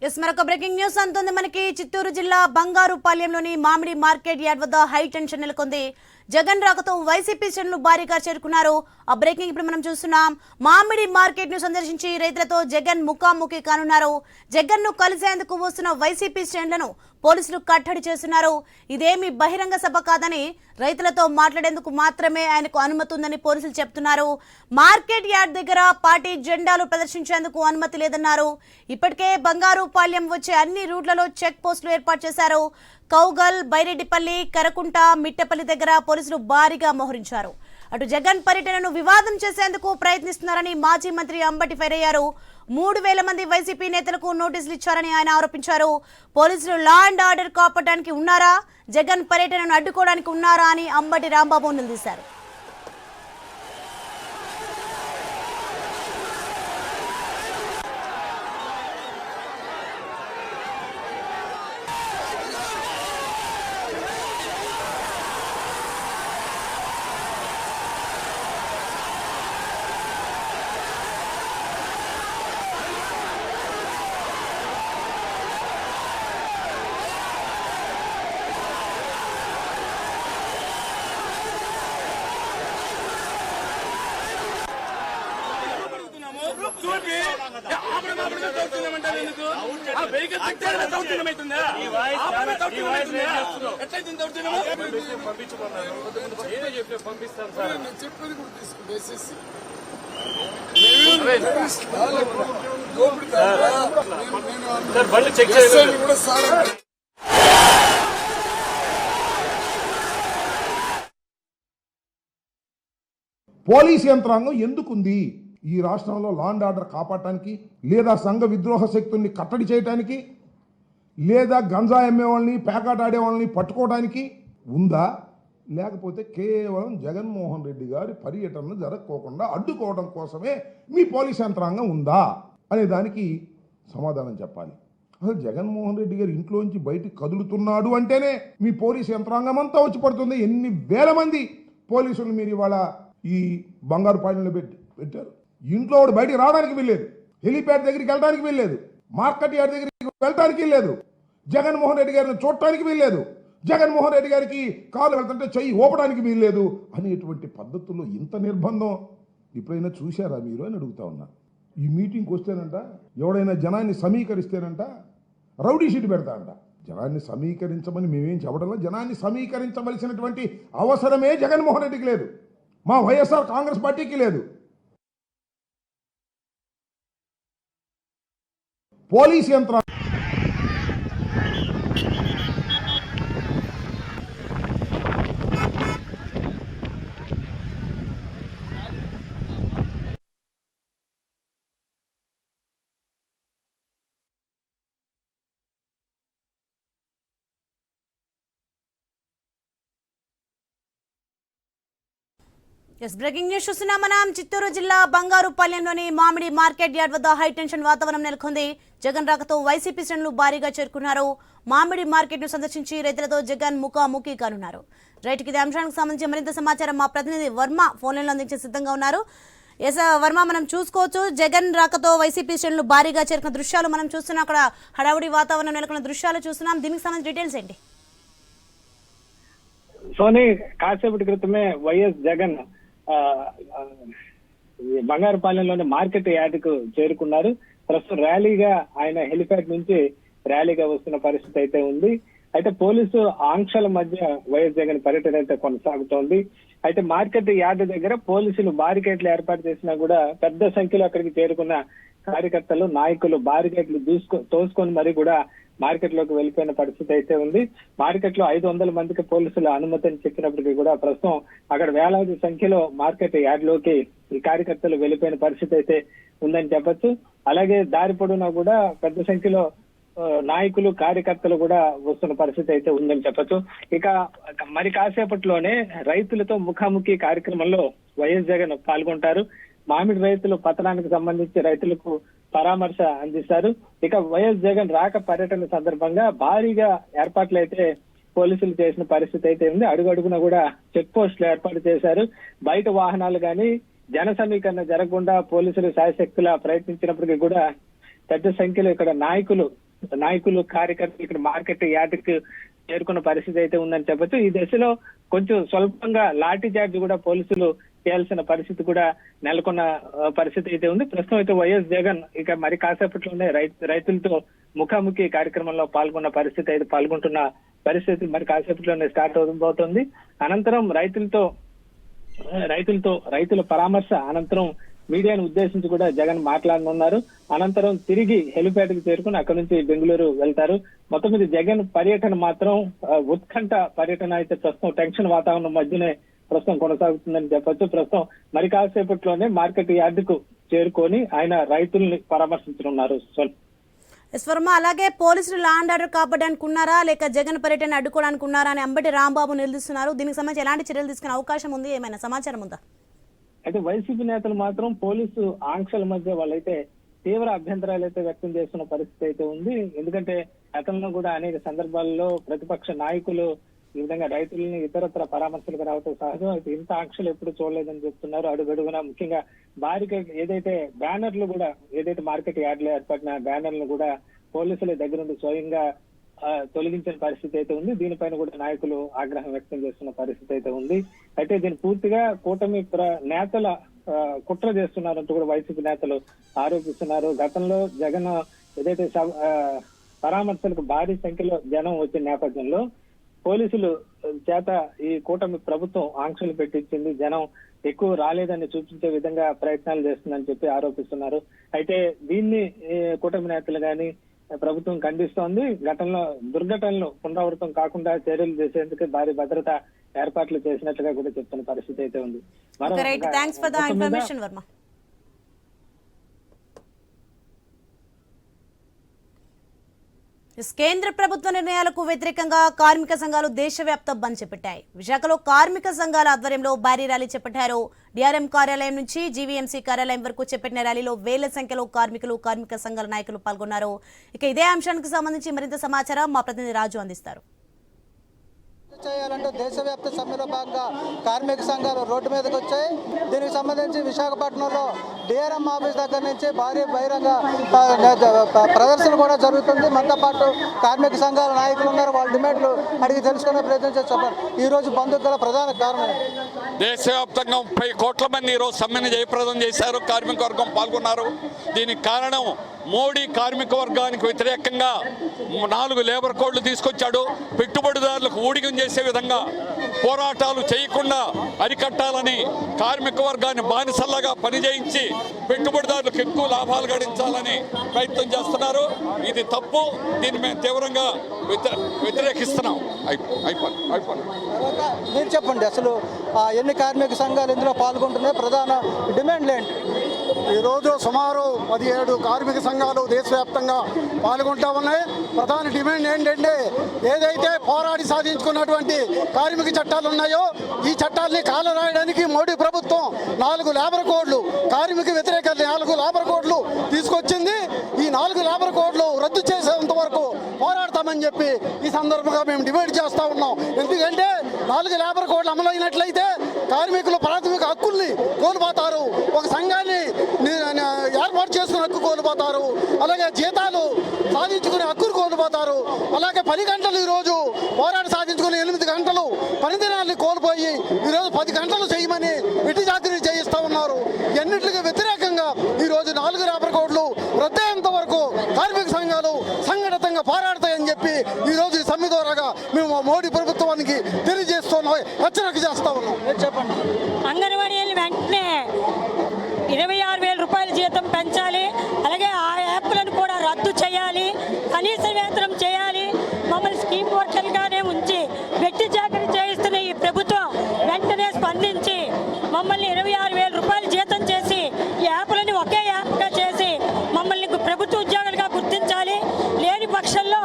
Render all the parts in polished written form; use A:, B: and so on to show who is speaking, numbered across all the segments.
A: మరొక breaking news అంతుంది మనకి. చిత్తూరు జిల్లా బంగారుపాలెంలోని మామిడి మార్కెట్ యార్డ్ వద్ద హై టెన్షన్ నెలకొంది. జగన్ రాకతో వైసీపీ శ్రేణులు భారీగా చేరుకున్నారు. ఆ బ్రేకింగ్ ఇప్పుడు మనం చూస్తున్నాం. మామిడి మార్కెట్ ను సందర్శించి రైతులతో జగన్ ముఖాముఖి కానున్నారు. జగన్ ను కలిసేందుకు వస్తున్న వైసీపీ శ్రేణులను పోలీసులు కట్టడి చేస్తున్నారు. ఇదేమి బహిరంగ సభ కాదని, రైతులతో మాట్లాడేందుకు మాత్రమే ఆయనకు అనుమతి ఉందని పోలీసులు చెప్తున్నారు. మార్కెట్ యార్డ్ దగ్గర పార్టీ జెండాలు ప్రదర్శించేందుకు అనుమతి లేదన్నారు. ఇప్పటికే బంగారుపాలెం వచ్చే అన్ని రూట్లలో చెక్ పోస్టులు ఏర్పాటు చేశారు. కౌగల్, బైరెడ్డిపల్లి, కరకుంట, మిట్టపల్లి దగ్గర పోలీసులు భారీగా మోహరించారు. అటు జగన్ పర్యటనను వివాదం చేసేందుకు ప్రయత్నిస్తున్నారని మాజీ మంత్రి అంబటి ఫైర్ అయ్యారు. 3000 మంది వైసీపీ నేతలకు నోటీసులు ఇచ్చారని ఆయన ఆరోపించారు. పోలీసులు లా అండ్ ఆర్డర్ కాపాడడానికి ఉన్నారా, జగన్ పర్యటనను అడ్డుకోవడానికి ఉన్నారా అని అంబటి రాంబాబు నిలదీశారు.
B: పోలీస్ యంత్రాంగం ఎందుకుంది? ఈ రాష్ట్రంలో లా అండ్ ఆర్డర్ కాపాడటానికి, లేదా సంఘ విద్రోహ శక్తుల్ని కట్టడి చేయడానికి, లేదా గంజా అమ్మేవాళ్ళని, పేకాట ఆడేవాళ్ళని పట్టుకోవడానికి ఉందా? లేకపోతే కేవలం జగన్మోహన్ రెడ్డి గారి పర్యటనను జరగకోకుండా అడ్డుకోవడం కోసమే మీ పోలీస్ యంత్రాంగం ఉందా అనే దానికి సమాధానం చెప్పాలి. అసలు జగన్మోహన్ రెడ్డి గారు ఇంట్లోంచి బయటికి కదులుతున్నాడు అంటేనే మీ పోలీస్ యంత్రాంగం అంతా వచ్చి పడుతుంది. ఎన్ని వేల మంది పోలీసులు మీరు ఇవాళ ఈ బంగారుపాలెంలో పెట్టారు. ఇంట్లో వాడు బయటికి రావడానికి వీల్లేదు, హెలిప్యాడ్ దగ్గరికి వెళ్ళడానికి వీల్లేదు, మార్కెట్ యార్డ్ దగ్గరికి వెళ్ళడానికి వీల్లేదు, జగన్మోహన్ రెడ్డి గారిని చూడటానికి వీల్లేదు, జగన్మోహన్ రెడ్డి గారికి కాలు వెళ్తుంటే చెయ్యి ఊపడానికి వీల్లేదు అనేటువంటి పద్ధతుల్లో ఇంత నిర్బంధం ఎప్పుడైనా చూశారా మీరు అని అడుగుతా ఉన్నా. ఈ మీటింగ్కి వస్తేనంట ఎవడైనా జనాన్ని సమీకరిస్తేనంట రౌడీ షీట్ పెడతా అంట. జనాన్ని సమీకరించమని మేమేం చెప్పడంలో, జనాన్ని సమీకరించవలసినటువంటి అవసరమే జగన్మోహన్ రెడ్డికి లేదు, మా వైఎస్ఆర్ కాంగ్రెస్ పార్టీకి లేదు. పోలీస్ యంత్రాంగం
A: బ్రేకింగ్ న్యూస్ చూస్తున్నాం మనం. చిత్తూరు జిల్లా బంగారుపాలెంలోని మామిడి మార్కెట్ యార్డ్ వద్ద హై టెన్షన్ వాతావరణం నెలకొంది. జగన్ రాకతో వైసీపీ శ్రేణులు భారీగా చేరుకున్నారు. మామిడి మార్కెట్ ను సందర్శించి రైతులతో జగన్ ముఖాముఖి కానున్నారు. రైట్, ఇదే అంశానికి సంబంధించి మరింత సమాచారం మా ప్రతినిధి వర్మ ఫోన్ లైన్ లో అందించే సిద్ధంగా ఉన్నారు. వర్మ, మనం చూసుకోవచ్చు జగన్ రాకతో వైసీపీ శ్రేణులు భారీగా చేరుకున్న దృశ్యాలు మనం చూస్తున్నాం. అక్కడ హడావుడి వాతావరణం నెలకొన్న దృశ్యాలు చూస్తున్నాం. దీనికి సంబంధించి డీటెయిల్స్ ఏంటి?
C: సోని, కాసేపటి క్రితమే వైఎస్ జగన్ బంగారుపాలెంలోని మార్కెట్ యార్డుకు చేరుకున్నారు. ప్రస్తుతం ర్యాలీగా ఆయన హెలిప్యాడ్ నుంచి ర్యాలీగా వస్తున్న పరిస్థితి అయితే ఉంది. అయితే పోలీసు ఆంక్షల మధ్య వైఎస్ జగన్ పర్యటన అయితే కొనసాగుతోంది. అయితే మార్కెట్ యార్డు దగ్గర పోలీసులు బారికేట్లు ఏర్పాటు చేసినా కూడా పెద్ద సంఖ్యలో అక్కడికి చేరుకున్న కార్యకర్తలు, నాయకులు బారికేట్లు తోసుకొని మరీ కూడా మార్కెట్ లోకి వెళ్ళిపోయిన పరిస్థితి అయితే ఉంది. మార్కెట్ లో 500 మందికి పోలీసులు అనుమతిని చెప్పినప్పటికీ కూడా ప్రస్తుతం అక్కడ వేలాది సంఖ్యలో మార్కెట్ యార్డ్ లోకి ఈ కార్యకర్తలు వెళ్ళిపోయిన పరిస్థితి అయితే ఉందని చెప్పొచ్చు. అలాగే దారి పొడవునా కూడా పెద్ద సంఖ్యలో నాయకులు, కార్యకర్తలు కూడా వస్తున్న పరిస్థితి అయితే ఉందని చెప్పొచ్చు. ఇక మరి కాసేపట్లోనే రైతులతో ముఖాముఖి కార్యక్రమంలో వైఎస్ జగన్ పాల్గొంటారు. మామిడి రైతులు పతనానికి సంబంధించి రైతులకు పరామర్శ అందిస్తారు. ఇక వైఎస్ జగన్ రాక పర్యటన సందర్భంగా భారీగా ఏర్పాట్లు అయితే పోలీసులు చేసిన పరిస్థితి అయితే ఉంది. అడుగడుగున కూడా చెక్ పోస్టులు ఏర్పాటు చేశారు. బయట వాహనాలు గాని జన సమీకరణ జరగకుండా పోలీసులు శాయశక్తులా ప్రయత్నించినప్పటికీ కూడా పెద్ద సంఖ్యలో ఇక్కడ నాయకులు నాయకులు కార్యకర్తలు ఇక్కడ మార్కెట్ యార్డుకు చేరుకున్న పరిస్థితి అయితే ఉందని చెప్పొచ్చు. ఈ దశలో కొంచెం స్వల్పంగా లాఠీ చార్జ్ కూడా పోలీసులు చేయాల్సిన పరిస్థితి కూడా నెలకొన్న పరిస్థితి అయితే ఉంది. ప్రస్తుతం అయితే వైఎస్ జగన్ ఇక మరి కాసేపట్లోనే రైతులతో ముఖాముఖి కార్యక్రమంలో పాల్గొన్న పరిస్థితి అయితే పాల్గొంటున్న పరిస్థితి మరి కాసేపట్లోనే స్టార్ట్ అవబోతోంది. అనంతరం రైతుల పరామర్శ అనంతరం మీడియాను ఉద్దేశించి కూడా జగన్ మాట్లాడనున్నారు. అనంతరం తిరిగి హెలిప్యాడ్ కి చేరుకుని అక్కడి నుంచి బెంగళూరు వెళ్తారు. మొత్తం మీద జగన్ పర్యటన మాత్రం ఉత్కంఠ పర్యటన అయితే ప్రస్తుతం టెన్షన్ వాతావరణం మధ్యనే ప్రస్తుతం కొనసాగుతుందని చెప్పొచ్చు. ప్రస్తుతం మరి కాసేపట్లోనే మార్కెట్ యార్డుకు చేరుకొని ఆయన రైతుల్ని పరామర్శించనున్నారు.
A: వర్మ, అలాగే పోలీసులు లా అండ్ ఆర్డర్ కాపాడడానికి ఉన్నారా లేక జగన్ పర్యటన అడ్డుకోవడానికి ఉన్నారా అని అంబటి రాంబాబు నిలదీస్తున్నారు. దీనికి సంబంధించి ఎలాంటి చర్యలు తీసుకునే అవకాశం ఉంది, ఏమైనా సమాచారం ఉందా?
C: అయితే వైసీపీ నేతలు మాత్రం పోలీసు ఆంక్షల మధ్య వాళ్ళైతే తీవ్ర అభ్యంతరాలు అయితే వ్యక్తం చేస్తున్న పరిస్థితి అయితే ఉంది. ఎందుకంటే గతంలో కూడా అనేక సందర్భాల్లో ప్రతిపక్ష నాయకులు ఈ విధంగా రైతులని ఇతరత్ర పరామర్శలకు రావడం సహజం. అయితే ఇంత ఆంక్షలు ఎప్పుడు చూడలేదని చెప్తున్నారు. అడుగడుగున ముఖ్యంగా బారికేడ్ ఏదైతే బ్యానర్లు కూడా ఏదైతే మార్కెట్ యార్డ్ లో ఏర్పడిన బ్యానర్లు కూడా పోలీసుల దగ్గర నుండి స్వయంగా తొలగించిన పరిస్థితి అయితే ఉంది. దీనిపైన కూడా నాయకులు ఆగ్రహం వ్యక్తం చేస్తున్న పరిస్థితి అయితే ఉంది. అయితే దీన్ని పూర్తిగా కూటమి నేతల కుట్ర చేస్తున్నారంటూ కూడా వైసీపీ నేతలు ఆరోపిస్తున్నారు. గతంలో జగన్ ఏదైతే పరామర్శలకు భారీ సంఖ్యలో జనం వచ్చిన నేపథ్యంలో పోలీసులు చేత ఈ కూటమి ప్రభుత్వం ఆంక్షలు పెట్టించింది, జనం ఎక్కువ రాలేదని చూపించే విధంగా ప్రయత్నాలు చేస్తుందని చెప్పి ఆరోపిస్తున్నారు. అయితే దీన్ని కూటమి నేతలు గాని ప్రభుత్వం ఖండిస్తోంది. గతంలో దుర్ఘటనలు పునరావృతం కాకుండా చర్యలు చేసేందుకు భారీ భద్రత ఏర్పాట్లు చేసినట్లుగా కూడా చెప్తున్న పరిస్థితి అయితే ఉంది.
A: కేంద్ర ప్రభుత్వ నిర్ణయాలకు వ్యతిరేకంగా కార్మిక సంఘాలు దేశవ్యాప్త బంద్ చేపట్టాయి. విశాఖలో కార్మిక సంఘాల ఆధ్వర్యంలో భారీ ర్యాలీ చేపట్టారు. డిఆర్ఎం కార్యాలయం నుంచి జీవీఎంసీ కార్యాలయం వరకు చేపట్టిన ర్యాలీలో వేల సంఖ్యలో కార్మిక సంఘాల నాయకులు పాల్గొన్నారు. ఇక ఇదే అంశానికి సంబంధించి మరింత సమాచారం మా ప్రతినిధి రాజు అందిస్తారు.
D: చేయాలంటూ దేశవ్యాప్త సమ్మెలో భాగంగా కార్మిక సంఘాలు రోడ్డు మీదకి వచ్చాయి. దీనికి సంబంధించి విశాఖపట్నంలో డిఆర్ఎం ఆఫీస్ దగ్గర నుంచి భారీ బహిరంగ ప్రదర్శన కూడా జరుగుతుంది. మనతో పాటు కార్మిక సంఘాల నాయకులు ఉన్నారు. వాళ్ళ డిమాండ్లు అడిగి తెలుసుకునే ప్రయత్నం చేస్తున్నారు. ఈ రోజు బంద్కు గల ప్రధాన కారణం
E: దేశవ్యాప్తంగా 30 కోట్ల మంది ఈరోజు సమ్మెను జయప్రదం చేశారు. కార్మిక వర్గం పాల్గొన్నారు. దీనికి కారణం మోడీ కార్మిక వర్గానికి వ్యతిరేకంగా 4 లేబర్ కోడ్లు తీసుకొచ్చాడు. పెట్టుబడిదారులకు ఊడిగం చేసే విధంగా పోరాటాలు చేయకుండా అరికట్టాలని కార్మిక వర్గాన్ని బానిసల్లాగా పనిచేయించి పెట్టుబడిదారులకు ఎక్కువ లాభాలు గడించాలని ప్రయత్నం చేస్తున్నారు. ఇది తప్పు. దీన్ని మేము తీవ్రంగా వ్యతిరేకిస్తున్నాం.
D: మీరు చెప్పండి, అసలు ఎన్ని కార్మిక సంఘాలు ఇందులో పాల్గొంటున్నాయి, ప్రధాన డిమాండ్లు ఏంటి?
F: ఈరోజు సుమారు 17 కార్మిక సంఘాలు దేశవ్యాప్తంగా పాల్గొంటా ఉన్నాయి. ప్రధాన డిమాండ్ ఏంటంటే ఏదైతే పోరాడి సాధించుకున్నటువంటి కార్మిక చట్టాలు ఉన్నాయో ఈ చట్టాలని కాలరాయడానికి మోడీ ప్రభుత్వం 4 లేబర్ కోడ్లు కార్మిక వ్యతిరేక 4 లేబర్ కోడ్లు తీసుకొచ్చింది. ఈ 4 లేబర్ కోడ్లు రద్దు చేసేంత వరకు పోరాడతామని చెప్పి ఈ సందర్భంగా మేము డిమాండ్ చేస్తా ఉన్నాం. ఎందుకంటే 4 లేబర్ కోడ్లు అమలైనట్లయితే కార్మికులు ప్రాథమిక హక్కుల్ని కోల్పోతారు. ఒక సంఘాన్ని ఏర్పాటు చేసుకునే హక్కు కోల్పోతారు. అలాగే జీతాలు సాధించుకునే హక్కులు కోల్పోతారు. అలాగే 10 గంటలు ఈరోజు పోరాటం సాధించుకుని 8 గంటలు పని దినాన్ని కోల్పోయి ఈరోజు 10 గంటలు చేయమని ఇటు చాకరీ చేయిస్తా ఉన్నారు. ఎన్నిటికి వ్యతిరేకంగా ఈరోజు 4 లేబర్ కోడ్లు రద్దయ్యేంత వరకు కార్మిక సంఘాలు సంఘటితంగా పోరాడతాయని చెప్పి ఈరోజు ఈ సమ్మె ద్వారాగా మేము మోడీ ప్రభుత్వానికి తెలియజేస్తున్నాం, హెచ్చరిక చేస్తా ఉన్నాం.
D: చెప్పండి.
G: అంగన్వాడీలు వెంటనే 26,000 రూపాయల జీతం పెంచాలి. అలాగే ఆ యాప్లను కూడా రద్దు చేయాలి. కనీస వేతనం చేయాలి. మమ్మల్ని స్కీమ్ వర్కర్గానే ఉంచి వ్యక్తి చాకరీ చేయిస్తున్న ఈ ప్రభుత్వం వెంటనే స్పందించి మమ్మల్ని 26,000 రూపాయల జీతం చేసి ఈ యాప్లని ఒకే యాప్గా చేసి మమ్మల్ని ప్రభుత్వ ఉద్యోగులుగా గుర్తించాలి. లేని పక్షంలో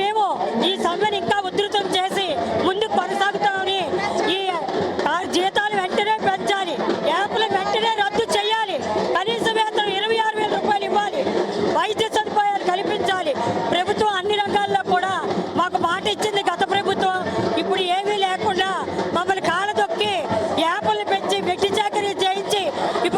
G: మేము ఈ సమ్మెను ఇంకా ఉధృతం చేసి ముందుకు కొనసాగుతామని, ఈ జీతాలు వెంటనే పెంచాలి, యాప్లు వెంటనే రద్దు చేయాలి, కనీస వేతనం 26,000 రూపాయలు ఇవ్వాలి, వైద్య సదుపాయాలు కల్పించాలి. ప్రభుత్వం అన్ని రంగాల్లో కూడా మాకు మాట ఇచ్చింది గత ప్రభుత్వం. ఇప్పుడు ఏమీ లేకుండా మమ్మల్ని కాలదొక్కి యాప్లను పెంచి వ్యక్తి చాకరీ చేయించి ఇప్పుడు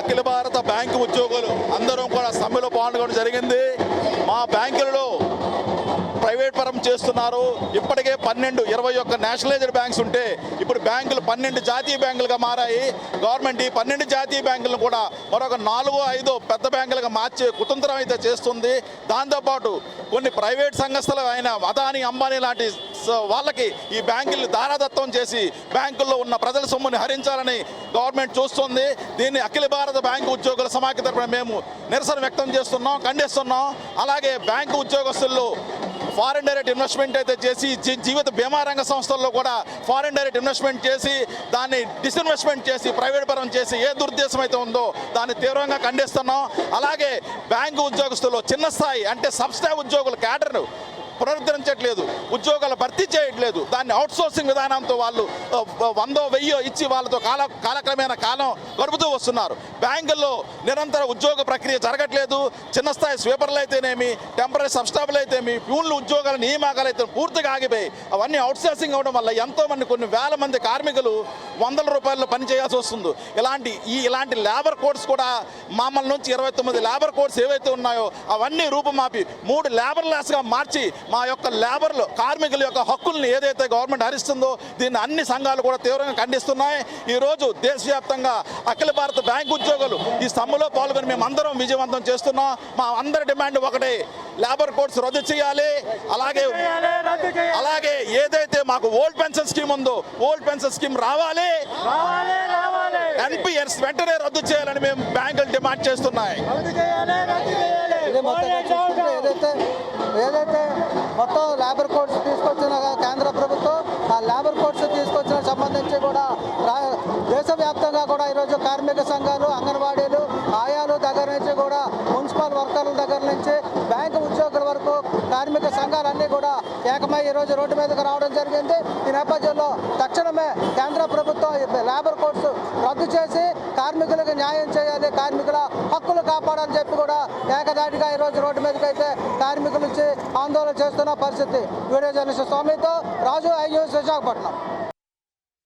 H: అఖిల భారత బ్యాంకు ఉద్యోగులు అందరం కూడా సమ్మెలో పాల్గొనడం జరిగింది. మా బ్యాంకులలో ప్రైవేట్ పరం చేస్తున్నారు. ఇప్పటికే 12, 21 నేషనలైజ్డ్ బ్యాంక్స్ ఉంటే ఇప్పుడు బ్యాంకులు 12 జాతీయ బ్యాంకులుగా మారాయి. గవర్నమెంట్ ఈ 12 జాతీయ బ్యాంకులను కూడా మరొక 4, 5 పెద్ద బ్యాంకులుగా మార్చే కుతంత్రం అయితే చేస్తుంది. దాంతోపాటు కొన్ని ప్రైవేట్ సంస్థలు అయిన అదానీ, అంబానీ లాంటి వాళ్ళకి ఈ బ్యాంకులు దారాదత్తం చేసి బ్యాంకుల్లో ఉన్న ప్రజల సొమ్ముని హరించాలని గవర్నమెంట్ చూస్తుంది. దీన్ని అఖిల భారత బ్యాంకు ఉద్యోగుల సమాఖ్య తరపున మేము నిరసన వ్యక్తం చేస్తున్నాం, ఖండిస్తున్నాం. అలాగే బ్యాంకు ఉద్యోగస్తులు ఫారెన్ డైరెక్ట్ ఇన్వెస్ట్మెంట్ అయితే చేసి జీవిత బీమా రంగ సంస్థల్లో కూడా ఫారెన్ డైరెక్ట్ ఇన్వెస్ట్మెంట్ చేసి దాన్ని డిస్ఇన్వెస్ట్మెంట్ చేసి ప్రైవేట్ పరం చేసి ఏ దురుద్దేశం అయితే ఉందో దాన్ని తీవ్రంగా ఖండిస్తున్నాం. అలాగే బ్యాంకు ఉద్యోగస్తులు చిన్న స్థాయి అంటే సబ్ స్టాఫ్ ఉద్యోగుల క్యాడర్ను పునరుద్ధరించట్లేదు, ఉద్యోగాలు భర్తీ చేయట్లేదు. దాన్ని అవుట్సోర్సింగ్ విధానంతో వాళ్ళు 100, 1000 ఇచ్చి వాళ్ళతో కాలక్రమేణా కాలం గడుపుతూ వస్తున్నారు. బ్యాంకుల్లో నిరంతర ఉద్యోగ ప్రక్రియ జరగట్లేదు. చిన్న స్థాయి స్వీపర్లు అయితేనేమి, టెంపరీ సబ్స్టాఫ్లు అయితేమి, ప్యూన్లు ఉద్యోగాల నియామకాలు అయితే పూర్తిగా ఆగిపోయి అవన్నీ అవుట్సోర్సింగ్ అవ్వడం వల్ల ఎంతోమంది కొన్ని వేల మంది కార్మికులు ₹100 పని చేయాల్సి వస్తుంది. ఇలాంటి లేబర్ కోడ్స్ కూడా మమ్మల్ని నుంచి 29 లేబర్ కోడ్స్ ఏవైతే ఉన్నాయో అవన్నీ రూపుమాపి 3 లేబర్ లాస్గా మార్చి మా యొక్క లేబర్లు కార్మికుల యొక్క హక్కుల్ని ఏదైతే గవర్నమెంట్ హరిస్తుందో దీన్ని అన్ని సంఘాలు కూడా తీవ్రంగా ఖండిస్తున్నాయి. ఈరోజు దేశవ్యాప్తంగా అఖిల భారత బ్యాంకు ఉద్యోగులు ఈ సమ్మెలో పాల్గొని మేము అందరం విజయవంతం చేస్తున్నాం. మా అందరి డిమాండ్ ఒకటే, లేబర్ కోడ్స్ రద్దు చేయాలి. అలాగే ఏదైతే మాకు ఓల్డ్ పెన్షన్ స్కీమ్ ఉందో ఓల్డ్ పెన్షన్ స్కీమ్ రావాలి. NPS వెంటనే రద్దు చేయాలని మేము బ్యాంకులు డిమాండ్ చేస్తున్నాయి.
D: ఏదైతే మొత్తం లేబర్ కోడ్స్ తీసుకొచ్చిన కేంద్ర ప్రభుత్వం ఆ లేబర్ కోడ్స్ తీసుకొచ్చిన సంబంధించి కూడా దేశవ్యాప్తంగా కూడా ఈరోజు కార్మిక సంఘాలు, అంగన్వాడీలు, ఆయాలు దగ్గర నుంచి కూడా మున్సిపల్ వర్కర్ల దగ్గర నుంచి బ్యాంకు ఉద్యోగుల వరకు కార్మిక సంఘాలన్నీ కూడా ఏకమై ఈరోజు రోడ్డు మీదకి రావడం జరిగింది. ఈ నేపథ్యంలో తక్షణమే కేంద్ర ప్రభుత్వం లేబర్ కోడ్స్ రద్దు చేసి కార్మికులకు న్యాయం చేయాలి, కార్మికుల హక్కులు కాపాడాలని చెప్పి కూడా ఏకదాటిగా ఈరోజు రోడ్డు మీదకి అయితే కార్మికులు ఆందోళన చేస్తున్న పరిస్థితి. వీడియో జర్నలిస్ట్ స్వామితో రాజు, ఐ న్యూస్, విశాఖపట్నం.